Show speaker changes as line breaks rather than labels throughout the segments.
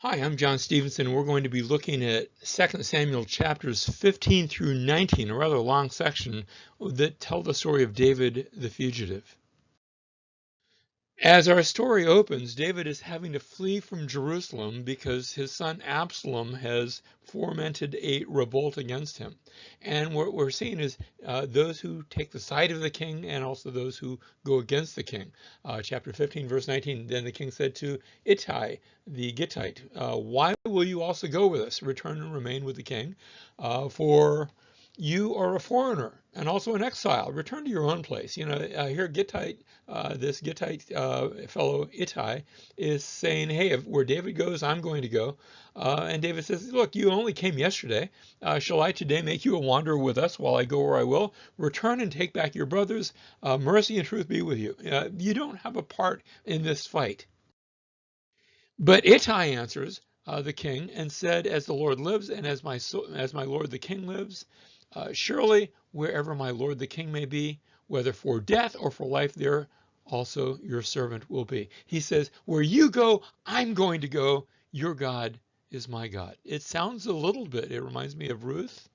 Hi, I'm John Stevenson. We're going to be looking at 2 Samuel chapters 15 through 19, a rather long section that tell the story of David the fugitive. As our story opens, David is having to flee from Jerusalem because his son Absalom has fomented a revolt against him. And what we're seeing is those who take the side of the king and also those who go against the king. Chapter 15, verse 19, then the king said to Ittai, the Gittite, why will you also go with us? Return and remain with the king, for you are a foreigner and also an exile. Return to your own place. Here Gittite, this Gittite fellow Ittai is saying, hey, where David goes, I'm going to go. And David says, look, you only came yesterday. Shall I today make you a wanderer with us while I go where I will? Return and take back your brothers. Mercy and truth be with you. You don't have a part in this fight. But Ittai answers the king and said, as the Lord lives and as my lord the king lives, surely wherever my lord the king may be, whether for death or for life, there also your servant will be. He says, where you go, I'm going to go. Your God is my God. It sounds a little bit, it reminds me of Ruth,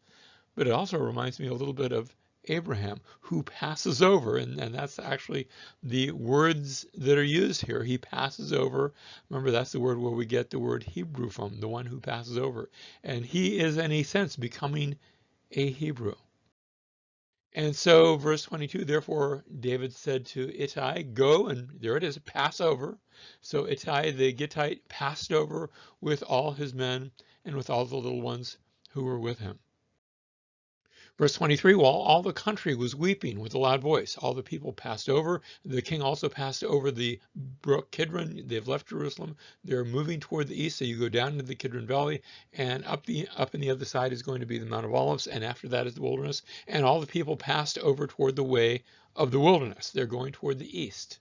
but it also reminds me a little bit of Abraham, who passes over, and that's actually the words that are used here. He passes over. Remember, that's the word where we get the word Hebrew from, the one who passes over. And he is, in a sense, becoming a Hebrew. And so, verse 22, therefore David said to Ittai, go, and there it is, pass over. So Ittai the Gittite passed over with all his men and with all the little ones who were with him. Verse 23, while all the country was weeping with a loud voice, all the people passed over. The king also passed over the brook Kidron. They've left Jerusalem. They're moving toward the east, so you go down into the Kidron Valley, and up in the other side is going to be the Mount of Olives, and after that is the wilderness. And all the people passed over toward the way of the wilderness. They're going toward the east.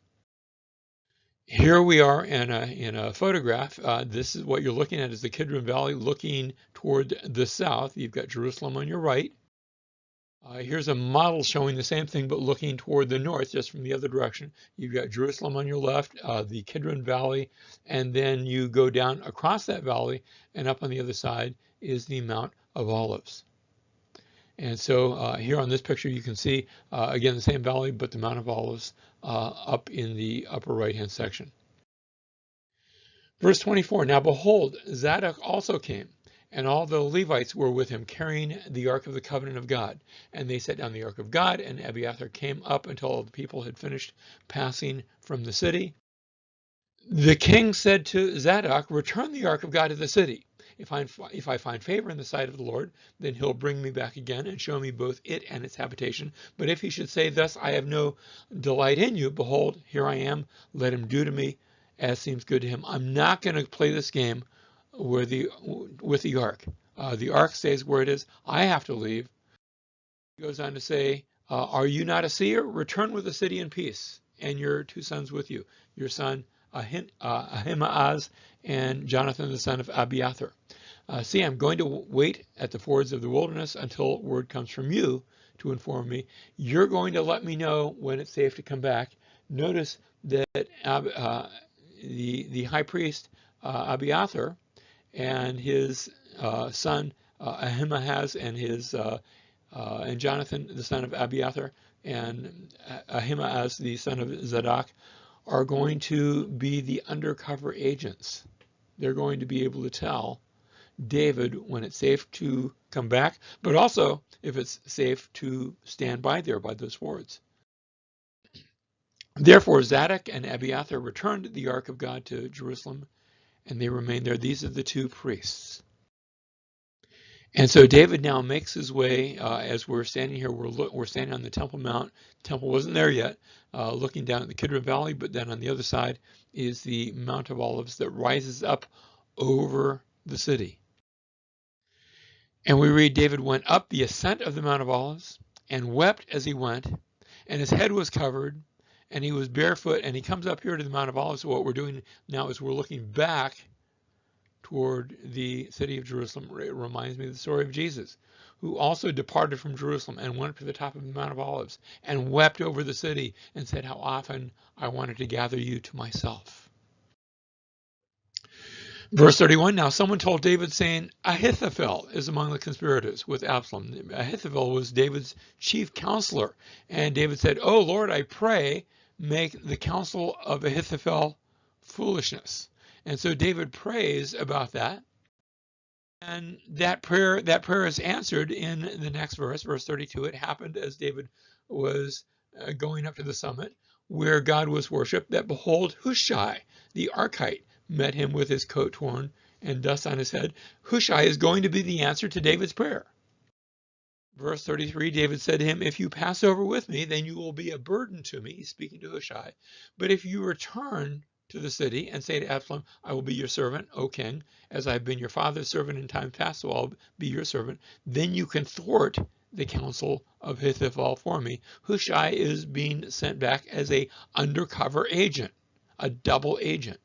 Here we are in a photograph. This is what you're looking at is the Kidron Valley looking toward the south. You've got Jerusalem on your right. Here's a model showing the same thing, but looking toward the north, just from the other direction. You've got Jerusalem on your left, the Kidron Valley, and then you go down across that valley, and up on the other side is the Mount of Olives. And so here on this picture, you can see, again, the same valley, but the Mount of Olives up in the upper right-hand section. Verse 24, now behold, Zadok also came, and all the Levites were with him, carrying the ark of the covenant of God. And they set down the ark of God, and Abiathar came up until all the people had finished passing from the city. The king said to Zadok, return the ark of God to the city. If I find favor in the sight of the Lord, then he'll bring me back again and show me both it and its habitation. But if he should say, thus I have no delight in you, behold, here I am, let him do to me as seems good to him. I'm not going to play this game with the ark. The ark stays where it is. I have to leave. He goes on to say, are you not a seer? Return with the city in peace, and your two sons with you, your son Ahimaaz and Jonathan the son of Abiathar. See, I'm going to wait at the fords of the wilderness until word comes from you to inform me. You're going to let me know when it's safe to come back. Notice that the high priest Abiathar and his son Ahimaaz and Jonathan the son of Abiathar and Ahimaaz the son of Zadok are going to be the undercover agents. They're going to be able to tell David when it's safe to come back, but also if it's safe to stand by there by those fords. Therefore Zadok and Abiathar returned the ark of God to Jerusalem, and they remained there. These are the two priests. And so David now makes his way, as we're standing here, we're standing on the Temple Mount. The temple wasn't there yet, looking down at the Kidron Valley, but then on the other side is the Mount of Olives that rises up over the city. And we read, David went up the ascent of the Mount of Olives and wept as he went, and his head was covered, and he was barefoot, and he comes up here to the Mount of Olives. So what we're doing now is we're looking back toward the city of Jerusalem. It reminds me of the story of Jesus, who also departed from Jerusalem and went up to the top of the Mount of Olives and wept over the city and said, how often I wanted to gather you to myself. Verse 31, now someone told David, saying, Ahithophel is among the conspirators with Absalom. Ahithophel was David's chief counselor. And David said, oh, Lord, I pray, make the counsel of Ahithophel foolishness. And so David prays about that. And that prayer is answered in the next verse, verse 32. It happened as David was going up to the summit where God was worshipped, that behold, Hushai, the Archite, met him with his coat torn and dust on his head. Hushai is going to be the answer to David's prayer. Verse 33, David said to him, if you pass over with me, then you will be a burden to me, speaking to Hushai. But if you return to the city and say to Absalom, I will be your servant, O king, as I have been your father's servant in time past, so I'll be your servant, then you can thwart the counsel of Ahithophel for me. Hushai is being sent back as a undercover agent, a double agent.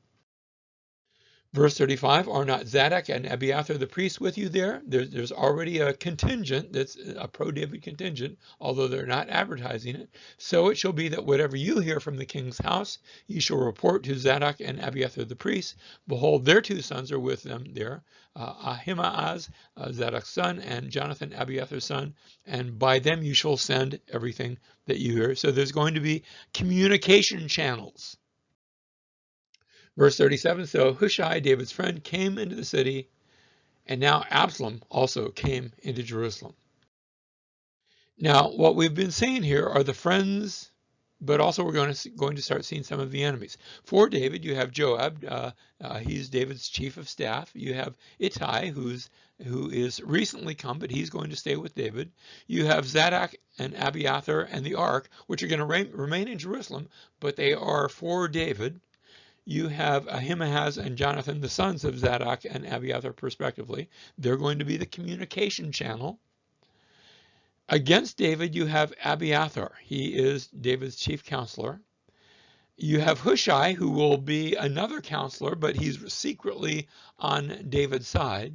Verse 35, are not Zadok and Abiathar the priests with you there? There's already a contingent that's a pro-David contingent, although they're not advertising it. So it shall be that whatever you hear from the king's house, you shall report to Zadok and Abiathar the priests. Behold, their two sons are with them there, Ahimaaz, Zadok's son, and Jonathan, Abiathar's son, and by them you shall send everything that you hear. So there's going to be communication channels. Verse 37, so Hushai, David's friend, came into the city, and now Absalom also came into Jerusalem. Now, what we've been saying here are the friends, but also we're going to start seeing some of the enemies. For David, you have Joab, he's David's chief of staff. You have Ittai, who is recently come, but he's going to stay with David. You have Zadok and Abiathar and the ark, which are going to remain in Jerusalem, but they are for David. You have Ahimaaz and Jonathan, the sons of Zadok and Abiathar, respectively. They're going to be the communication channel. Against David, you have Abiathar. He is David's chief counselor. You have Hushai, who will be another counselor, but he's secretly on David's side.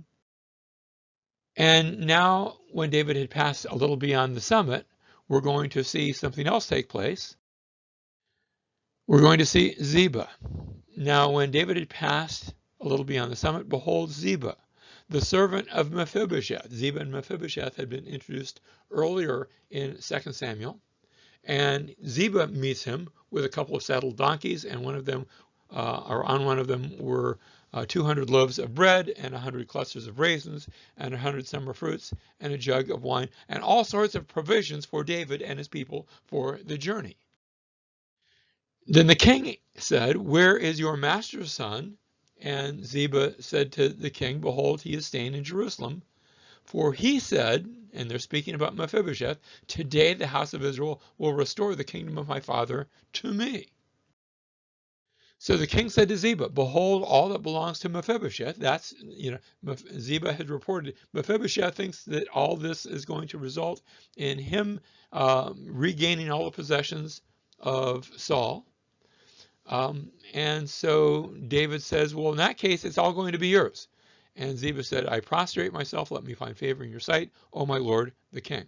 And now, when David had passed a little beyond the summit, we're going to see something else take place. We're going to see Ziba. Now, when David had passed a little beyond the summit, behold, Ziba, the servant of Mephibosheth. Ziba and Mephibosheth had been introduced earlier in 2 Samuel. And Ziba meets him with a couple of saddled donkeys, and on one of them were 200 loaves of bread and 100 clusters of raisins and 100 summer fruits and a jug of wine and all sorts of provisions for David and his people for the journey. Then the king said, where is your master's son? And Ziba said to the king, behold, he is staying in Jerusalem. For he said, and they're speaking about Mephibosheth, today the house of Israel will restore the kingdom of my father to me. So the king said to Ziba, behold, all that belongs to Mephibosheth. That's, Ziba had reported, Mephibosheth thinks that all this is going to result in him regaining all the possessions of Saul. And so David says, well, in that case, it's all going to be yours. And Ziba said, I prostrate myself, let me find favor in your sight, O my lord, the king.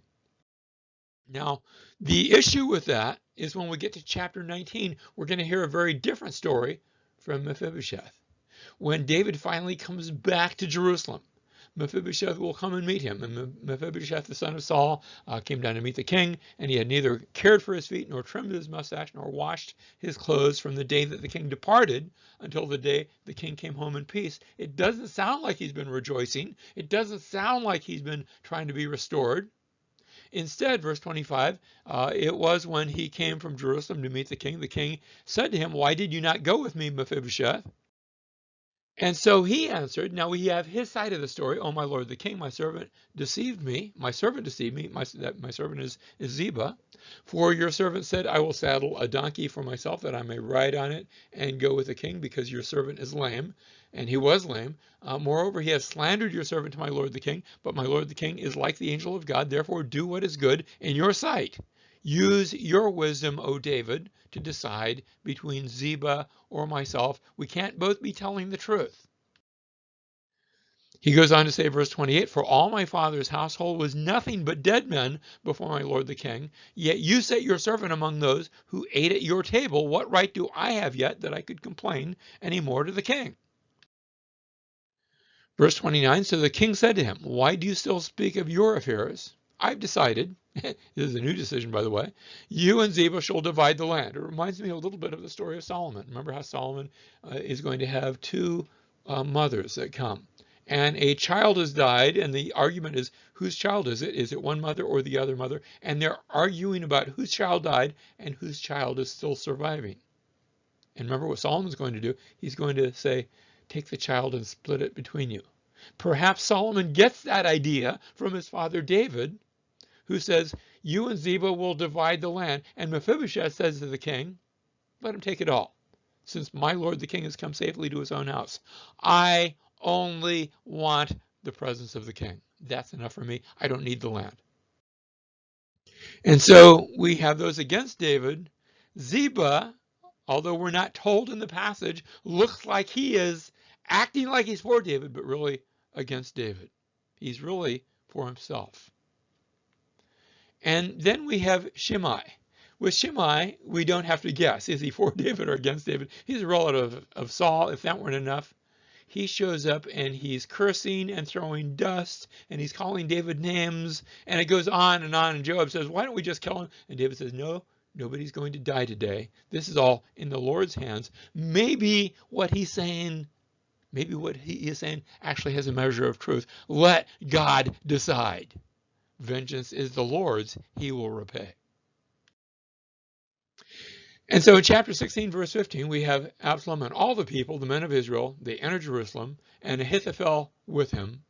Now, the issue with that is when we get to chapter 19, we're going to hear a very different story from Mephibosheth. When David finally comes back to Jerusalem, Mephibosheth will come and meet him. And Mephibosheth, the son of Saul, came down to meet the king, and he had neither cared for his feet, nor trimmed his mustache, nor washed his clothes from the day that the king departed until the day the king came home in peace. It doesn't sound like he's been rejoicing. It doesn't sound like he's been trying to be restored. Instead, verse 25, it was when he came from Jerusalem to meet the king said to him, why did you not go with me, Mephibosheth? And so he answered, now we have his side of the story. Oh, my lord, the king, my servant deceived me. My servant deceived me. My servant is Ziba. For your servant said, I will saddle a donkey for myself that I may ride on it and go with the king, because your servant is lame. And he was lame. Moreover, he has slandered your servant to my lord the king. But my lord the king is like the angel of God. Therefore, do what is good in your sight. Use your wisdom, O David, to decide between Ziba or myself. We can't both be telling the truth. He goes on to say, verse 28, for all my father's household was nothing but dead men before my lord the king. Yet you set your servant among those who ate at your table. What right do I have yet that I could complain any more to the king? Verse 29, so the king said to him, why do you still speak of your affairs? I've decided, this is a new decision, by the way, you and Ziba shall divide the land. It reminds me a little bit of the story of Solomon. Remember how Solomon is going to have two mothers that come. And a child has died, and the argument is, whose child is it? Is it one mother or the other mother? And they're arguing about whose child died and whose child is still surviving. And remember what Solomon's going to do? He's going to say, take the child and split it between you. Perhaps Solomon gets that idea from his father David, who says, you and Ziba will divide the land. And Mephibosheth says to the king, let him take it all, since my lord the king has come safely to his own house. I only want the presence of the king. That's enough for me. I don't need the land. And so we have those against David. Ziba, although we're not told in the passage, looks like he is acting like he's for David, but really against David. He's really for himself. And then we have Shimei. With Shimei, we don't have to guess. Is he for David or against David? He's a relative of Saul. If that weren't enough, he shows up and he's cursing and throwing dust and he's calling David names. And it goes on. And Joab says, why don't we just kill him? And David says, no, nobody's going to die today. This is all in the Lord's hands. Maybe what he is saying actually has a measure of truth. Let God decide. Vengeance is the Lord's. He will repay. And so in chapter 16, verse 15, we have Absalom and all the people, the men of Israel, they enter Jerusalem, and Ahithophel with him.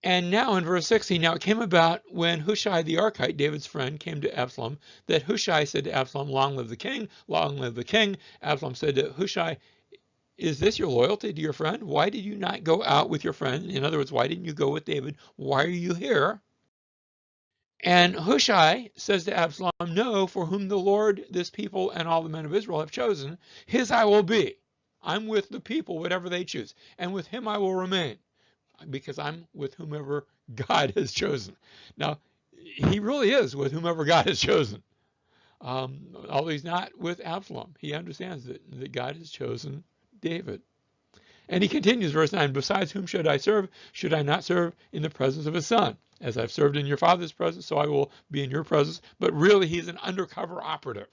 And now in verse 16, now it came about when Hushai the Archite, David's friend, came to Absalom, that Hushai said to Absalom, long live the king, long live the king. Absalom said to Hushai, is this your loyalty to your friend? Why did you not go out with your friend? In other words, why didn't you go with David? Why are you here? And Hushai says to Absalom, no, for whom the Lord, this people, and all the men of Israel have chosen, his I will be. I'm with the people, whatever they choose. And with him I will remain, because I'm with whomever God has chosen. Now, he really is with whomever God has chosen. Although he's not with Absalom. He understands that God has chosen David. And he continues, verse 9, besides whom should I serve? Should I not serve in the presence of his son? As I've served in your father's presence, so I will be in your presence. But really, he's an undercover operative.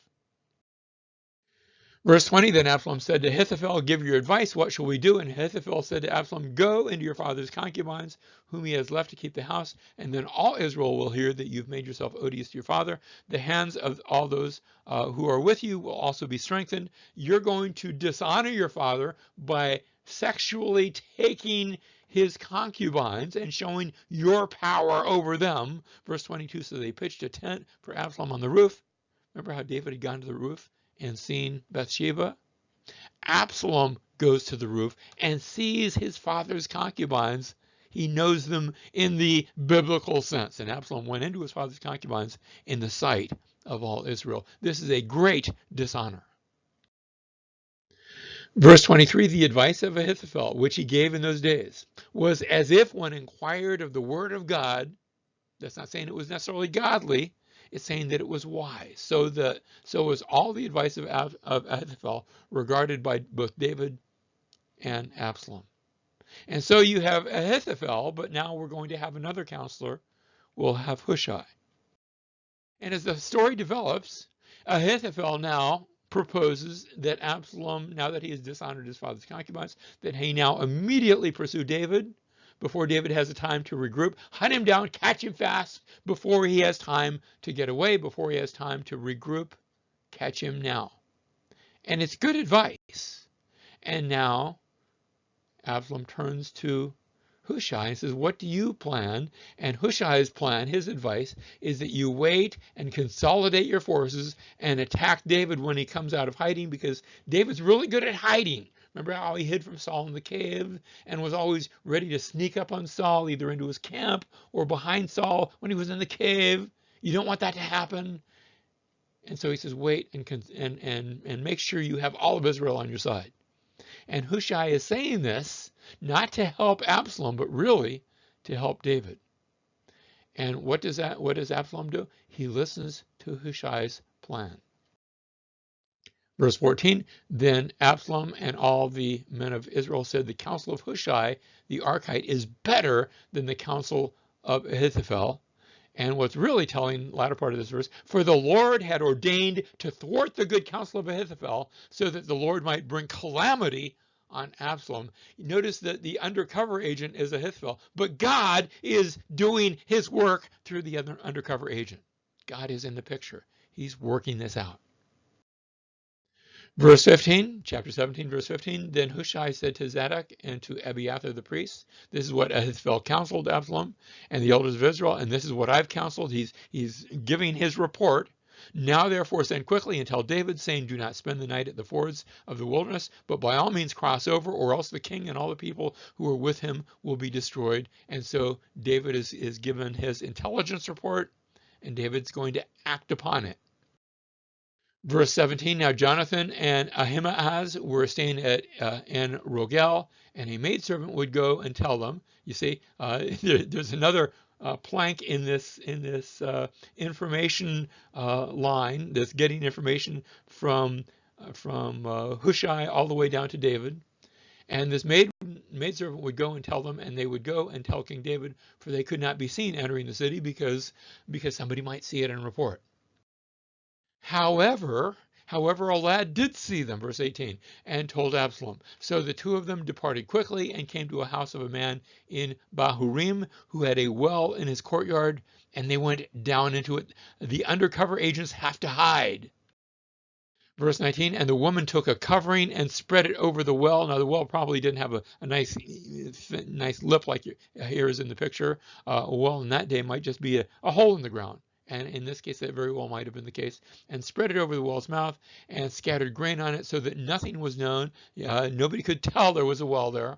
Verse 20, then Absalom said to Ahithophel, give your advice, what shall we do? And Ahithophel said to Absalom, go into your father's concubines, whom he has left to keep the house, and then all Israel will hear that you've made yourself odious to your father. The hands of all those who are with you will also be strengthened. You're going to dishonor your father by sexually taking his concubines and showing your power over them. Verse 22, so they pitched a tent for Absalom on the roof. Remember how David had gone to the roof and seen Bathsheba? Absalom goes to the roof and sees his father's concubines. He knows them in the biblical sense. And Absalom went into his father's concubines in the sight of all Israel. This is a great dishonor. Verse 23, the advice of Ahithophel, which he gave in those days, was as if one inquired of the word of God. That's not saying it was necessarily godly. It's saying that it was wise. So was all the advice of Ahithophel regarded by both David and Absalom. And so you have Ahithophel, but now we're going to have another counselor. We'll have Hushai. And as the story develops, Ahithophel now proposes that Absalom, now that he has dishonored his father's concubines, that he now immediately pursue David before David has the time to regroup, hunt him down, catch him fast before he has time to get away, before he has time to regroup, catch him now. And it's good advice. And now Absalom turns to Hushai and says, what do you plan? And Hushai's plan, his advice, is that you wait and consolidate your forces and attack David when he comes out of hiding, because David's really good at hiding. Remember how he hid from Saul in the cave and was always ready to sneak up on Saul, either into his camp or behind Saul when he was in the cave? You don't want that to happen. And so he says, wait and make sure you have all of Israel on your side. And Hushai is saying this not to help Absalom, but really to help David. And what does Absalom do? He listens to Hushai's plan. Verse 14, then Absalom and all the men of Israel said, the counsel of Hushai the Archite is better than the counsel of Ahithophel. And what's really telling, latter part of this verse, for the Lord had ordained to thwart the good counsel of Ahithophel so that the Lord might bring calamity on Absalom. Notice that the undercover agent is Ahithophel, but God is doing his work through the other undercover agent. God is in the picture. He's working this out. Verse 15, chapter 17, verse 15, then Hushai said to Zadok and to Abiathar the priest, this is what Ahithophel counseled Absalom and the elders of Israel, and this is what I've counseled. He's giving his report. Now therefore send quickly and tell David, saying, do not spend the night at the fords of the wilderness, but by all means cross over, or else the king and all the people who are with him will be destroyed. And so David is given his intelligence report, and David's going to act upon it. Verse 17, now Jonathan and Ahimaaz were staying at En Rogel, and a maidservant would go and tell them. You see, there's another plank in this information line that's getting information from Hushai all the way down to David. And this maidservant would go and tell them, and they would go and tell King David, for they could not be seen entering the city because somebody might see it and report. However, a lad did see them, verse 18, and told Absalom. So the two of them departed quickly and came to a house of a man in Bahurim who had a well in his courtyard, and they went down into it. The undercover agents have to hide. Verse 19, and the woman took a covering and spread it over the well. Now, the well probably didn't have a nice lip like here is in the picture. A well in that day might just be a hole in the ground. And in this case, that very well might have been the case, and spread it over the well's mouth and scattered grain on it so that nothing was known. Nobody could tell there was a well there.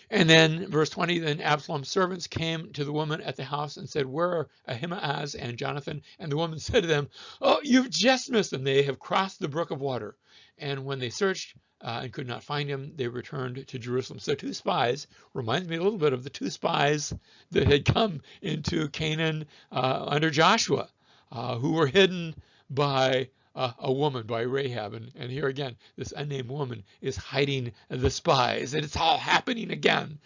And then verse 20, then Absalom's servants came to the woman at the house and said, where are Ahimaaz and Jonathan? And the woman said to them, oh, you've just missed them. They have crossed the brook of water. And when they searched and could not find him, they returned to Jerusalem. So two spies, reminds me a little bit of the two spies that had come into Canaan under Joshua, who were hidden by a woman, by Rahab. And here again, this unnamed woman is hiding the spies, and it's all happening again.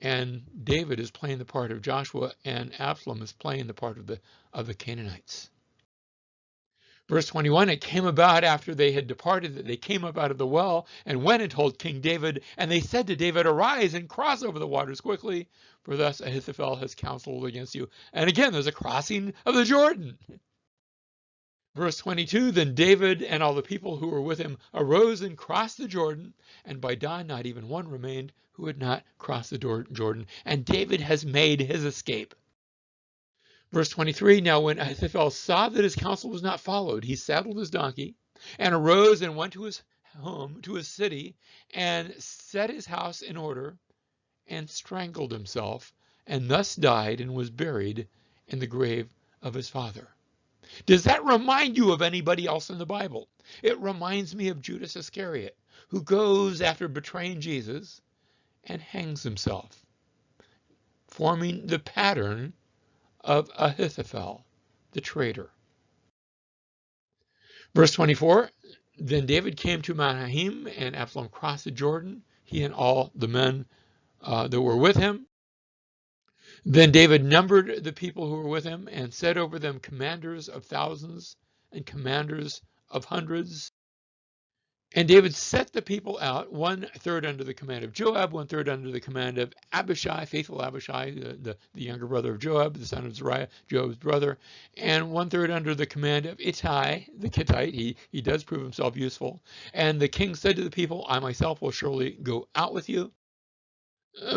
And David is playing the part of Joshua, and Absalom is playing the part of the Canaanites. Verse 21, it came about after they had departed that they came up out of the well and went and told King David, and they said to David, arise and cross over the waters quickly, for thus Ahithophel has counseled against you. And again, there's a crossing of the Jordan. Verse 22, then David and all the people who were with him arose and crossed the Jordan, and by dawn not even one remained who had not crossed the Jordan. And David has made his escape. Verse 23, now when Ahithophel saw that his counsel was not followed, he saddled his donkey and arose and went to his home, to his city, and set his house in order and strangled himself, and thus died and was buried in the grave of his father. Does that remind you of anybody else in the Bible? It reminds me of Judas Iscariot, who goes after betraying Jesus and hangs himself, forming the pattern of Ahithophel, the traitor. Verse 24, then David came to Mahanaim, and Absalom crossed the Jordan, he and all the men that were with him. Then David numbered the people who were with him and set over them commanders of thousands and commanders of hundreds. And David set the people out, 1/3 under the command of Joab, 1/3 under the command of Abishai, faithful Abishai, the younger brother of Joab, the son of Zeruiah, Joab's brother, and 1/3 under the command of Ittai, the Gittite. He does prove himself useful. And the king said to the people, I myself will surely go out with you.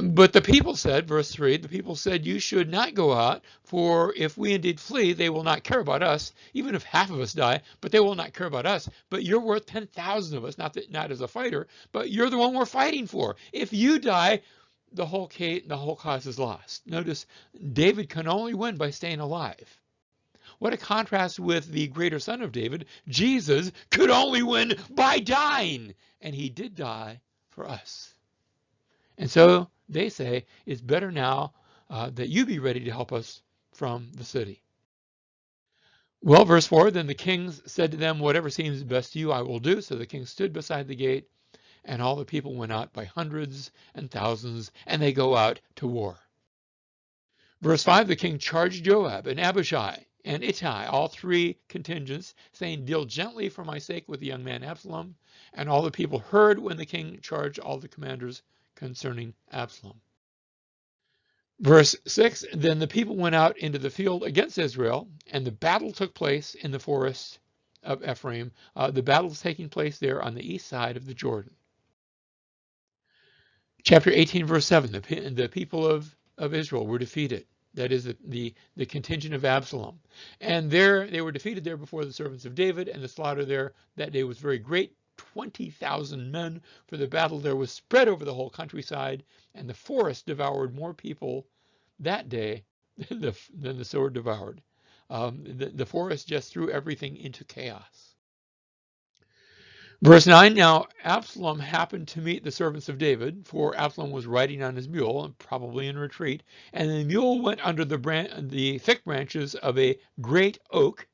But the people said, verse 3, the people said, you should not go out, for if we indeed flee, they will not care about us, even if half of us die, but they will not care about us. But you're worth 10,000 of us, not as a fighter, but you're the one we're fighting for. If you die, the whole cause is lost. Notice, David can only win by staying alive. What a contrast with the greater son of David. Jesus could only win by dying, and he did die for us. And so they say, it's better now that you be ready to help us from the city. Well, verse 4, then the kings said to them, whatever seems best to you, I will do. So the king stood beside the gate, and all the people went out by hundreds and thousands, and they go out to war. Verse 5, the king charged Joab and Abishai and Ittai, all three contingents, saying, deal gently for my sake with the young man Absalom. And all the people heard when the king charged all the commanders concerning Absalom. Verse 6, then the people went out into the field against Israel, and the battle took place in the forest of Ephraim. The battle is taking place there on the east side of the Jordan. Chapter 18, verse 7, the people of Israel were defeated. That is the contingent of Absalom. And there they were defeated there before the servants of David, and the slaughter there that day was very great, 20,000 men, for the battle there was spread over the whole countryside, and the forest devoured more people that day than the sword devoured. The forest just threw everything into chaos. Verse 9, now Absalom happened to meet the servants of David, for Absalom was riding on his mule, probably in retreat, and the mule went under the thick branches of a great oak,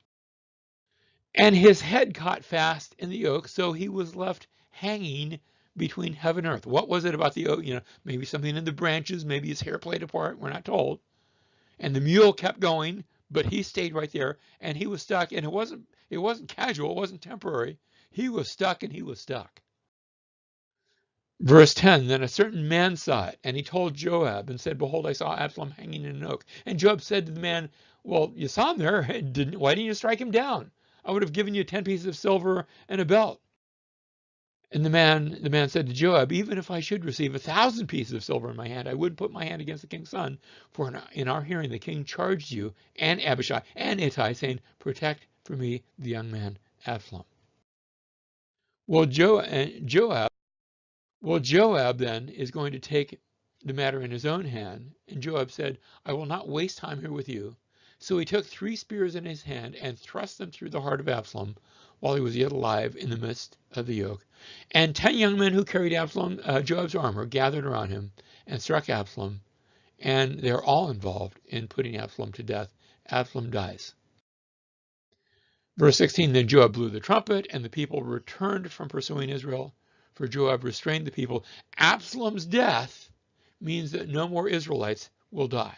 and his head caught fast in the oak, so he was left hanging between heaven and earth. What was it about the oak? Maybe something in the branches, maybe his hair played a part, we're not told. And the mule kept going, but he stayed right there, and he was stuck, and it wasn't casual, it wasn't temporary. He was stuck, and he was stuck. Verse 10, then a certain man saw it, and he told Joab and said, behold, I saw Absalom hanging in an oak. And Joab said to the man, well, you saw him there. Why didn't you strike him down? I would have given you 10 pieces of silver and a belt. And the man said to Joab, even if I should receive 1,000 pieces of silver in my hand, I wouldn't put my hand against the king's son. For in our hearing, the king charged you and Abishai and Ittai, saying, protect for me the young man Absalom. Well, Joab then is going to take the matter in his own hand. And Joab said, I will not waste time here with you. So he took 3 spears in his hand and thrust them through the heart of Absalom while he was yet alive in the midst of the yoke. And 10 young men who carried Joab's armor gathered around him and struck Absalom. And they're all involved in putting Absalom to death. Absalom dies. Verse 16, then Joab blew the trumpet, and the people returned from pursuing Israel, for Joab restrained the people. Absalom's death means that no more Israelites will die.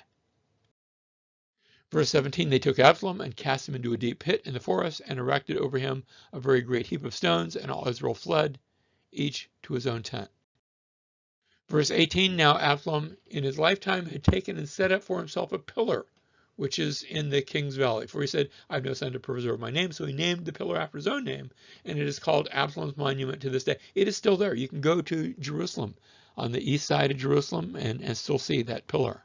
Verse 17, they took Absalom and cast him into a deep pit in the forest and erected over him a very great heap of stones, and all Israel fled, each to his own tent. Verse 18, now Absalom in his lifetime had taken and set up for himself a pillar, which is in the king's valley. For he said, I have no son to preserve my name. So he named the pillar after his own name, and it is called Absalom's monument to this day. It is still there. You can go to Jerusalem, on the east side of Jerusalem, and still see that pillar.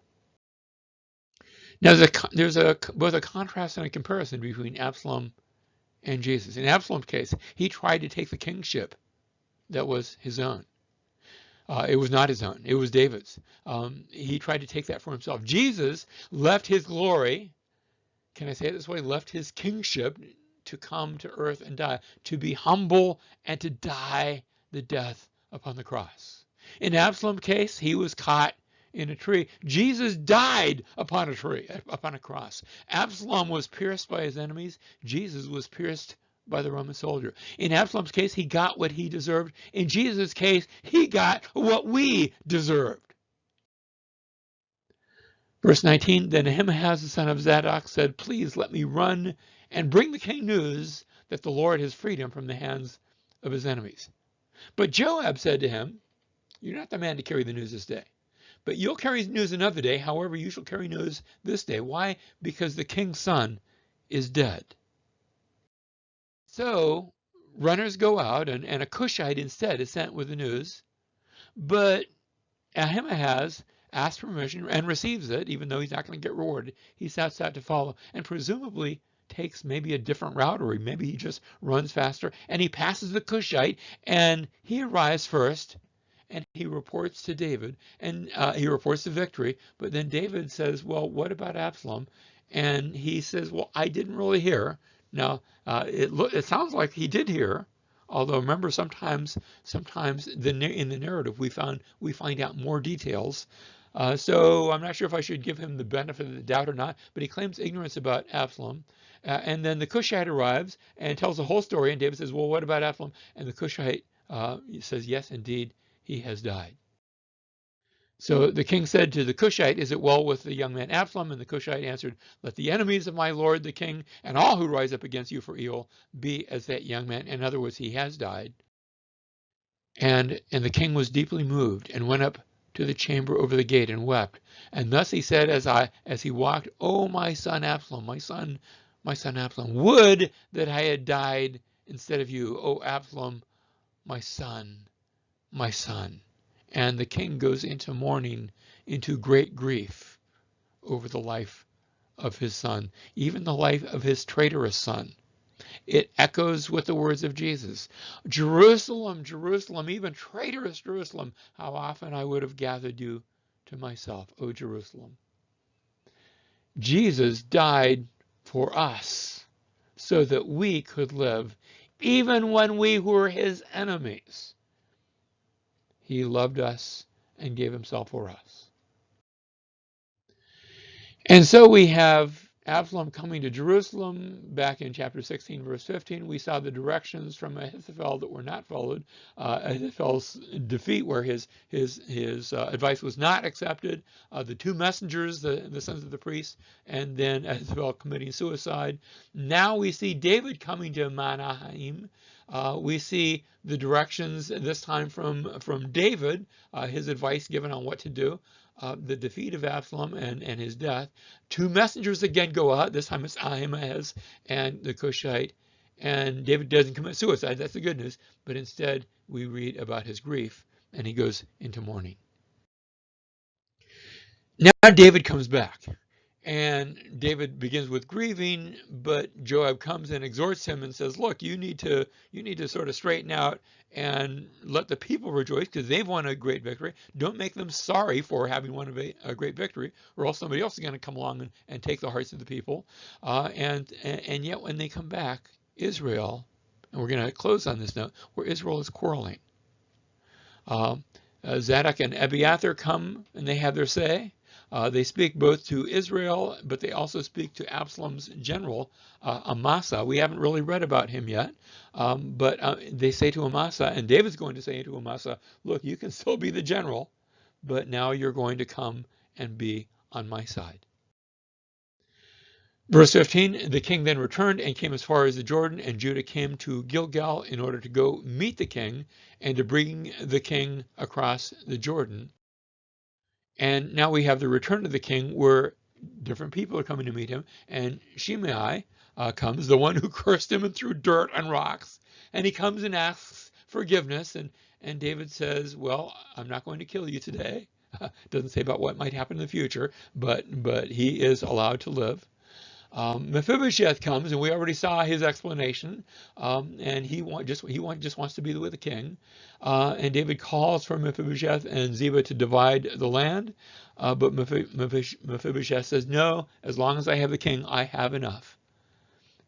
Now, there's both a contrast and a comparison between Absalom and Jesus. In Absalom's case, he tried to take the kingship that was his own. It was not his own. It was David's. He tried to take that for himself. Jesus left his glory, can I say it this way, left his kingship to come to earth and die, to be humble and to die the death upon the cross. In Absalom's case, he was caught in a tree. Jesus died upon a tree, upon a cross. Absalom was pierced by his enemies. Jesus was pierced by the Roman soldier. In Absalom's case, he got what he deserved. In Jesus' case, he got what we deserved. Verse 19, then Ahimaaz, the son of Zadok, said, please let me run and bring the king news that the Lord has freed him from the hands of his enemies. But Joab said to him, you're not the man to carry the news this day, but you'll carry news another day. However, you shall carry news this day. Why? Because the king's son is dead. So runners go out, and a Cushite instead is sent with the news. But Ahimaaz asks permission and receives it, even though he's not going to get rewarded. He sets out to follow, and presumably takes maybe a different route, or maybe he just runs faster. And he passes the Cushite, and he arrives first, and he reports to David, and he reports the victory. But then David says, well, what about Absalom? And he says, well, I didn't really hear. Now, it sounds like he did hear, although remember, sometimes in the narrative we find out more details. So I'm not sure if I should give him the benefit of the doubt or not, but he claims ignorance about Absalom. And then the Cushite arrives and tells the whole story, and David says, well, what about Absalom? And the Cushite says, yes, indeed, he has died. So the king said to the Cushite, is it well with the young man Absalom? And the Cushite answered, let the enemies of my lord the king and all who rise up against you for evil be as that young man. In other words, he has died. And the king was deeply moved and went up to the chamber over the gate and wept. And thus he said as he walked, oh, my son Absalom, my son Absalom, would that I had died instead of you. Oh, Absalom, my son, my son. And the king goes into mourning, into great grief over the life of his son, even the life of his traitorous son. It echoes with the words of Jesus. Jerusalem, Jerusalem, even traitorous Jerusalem, how often I would have gathered you to myself, O Jerusalem. Jesus died for us so that we could live, even when we were his enemies. He loved us and gave himself for us. And so we have Absalom coming to Jerusalem. Back in chapter 16, verse 15, we saw the directions from Ahithophel that were not followed. Ahithophel's defeat, where his advice was not accepted. The two messengers, the sons of the priests, and then Ahithophel committing suicide. Now we see David coming to Mahanaim. We see the directions this time from David, his advice given on what to do. The defeat of Absalom and his death. Two messengers again go out. This time it's Ahimaaz and the Cushite. And David doesn't commit suicide. That's the good news. But instead, we read about his grief, and he goes into mourning. Now David comes back. And David begins with grieving, but Joab comes and exhorts him and says, look, you need to sort of straighten out and let the people rejoice because they've won a great victory. Don't make them sorry for having won a great victory, or else somebody else is going to come along and take the hearts of the people. And yet when they come back, Israel, and we're going to close on this note, where Israel is quarreling. Zadok and Abiathar come and they have their say. They speak both to Israel, but they also speak to Absalom's general, Amasa. We haven't really read about him yet, but they say to Amasa, and David's going to say to Amasa, look, you can still be the general, but now you're going to come and be on my side. Verse 15, the king then returned and came as far as the Jordan, and Judah came to Gilgal in order to go meet the king and to bring the king across the Jordan. And now we have the return of the king where different people are coming to meet him. And Shimei comes, the one who cursed him and threw dirt and rocks. And he comes and asks forgiveness. And David says, well, I'm not going to kill you today. Doesn't say about what might happen in the future, but he is allowed to live. Mephibosheth comes, and we already saw his explanation, and he just wants to be with the king. And David calls for Mephibosheth and Ziba to divide the land, but Mephibosheth says, no, as long as I have the king, I have enough.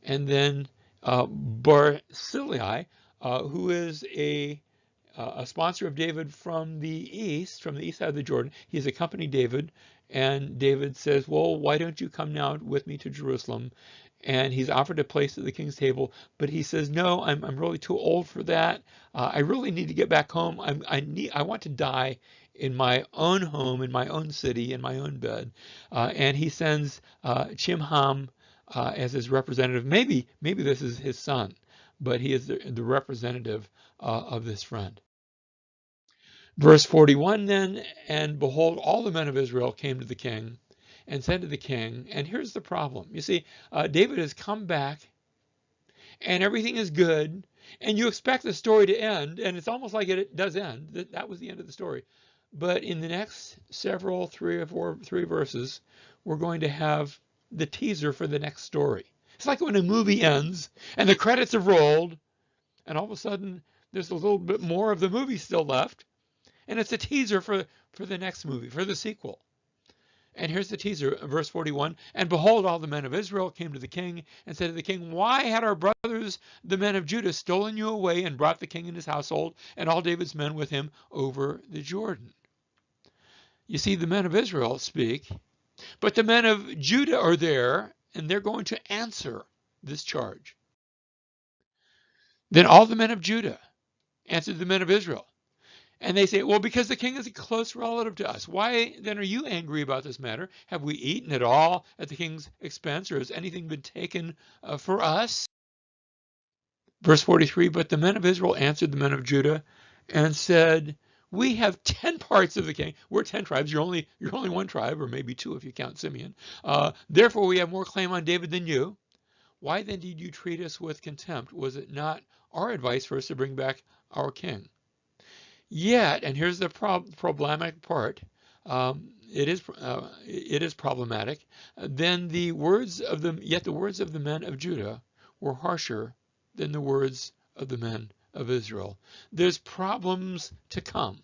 And then Barzillai, who is a sponsor of David from the east side of the Jordan, he's accompanied David. And David says, well, why don't you come now with me to Jerusalem? And he's offered a place at the king's table, but he says, no, I'm really too old for that. I really need to get back home. I want to die in my own home, in my own city, in my own bed. And he sends Chimham as his representative. Maybe this is his son, but he is the representative of this friend. Verse 41 then, and behold, all the men of Israel came to the king and said to the king, and here's the problem. You see, David has come back and everything is good, and you expect the story to end, and it's almost like it does end. That was the end of the story. But in the next three verses, we're going to have the teaser for the next story. It's like when a movie ends and the credits have rolled, and all of a sudden there's a little bit more of the movie still left. And it's a teaser for the next movie, for the sequel. And here's the teaser, verse 41. And behold, all the men of Israel came to the king and said to the king, why had our brothers, the men of Judah, stolen you away and brought the king and his household and all David's men with him over the Jordan? You see, the men of Israel speak, but the men of Judah are there, and they're going to answer this charge. Then all the men of Judah answered the men of Israel. And they say, well, because the king is a close relative to us. Why then are you angry about this matter? Have we eaten at all at the king's expense, or has anything been taken for us? Verse 43, but the men of Israel answered the men of Judah and said, we have 10 parts of the king. We're 10 tribes. You're only one tribe, or maybe 2 if you count Simeon. Therefore, we have more claim on David than you. Why then did you treat us with contempt? Was it not our advice for us to bring back our king? Yet, and here's the problematic part, it is problematic. Then the words of the men of Judah were harsher than the words of the men of Israel. There's problems to come.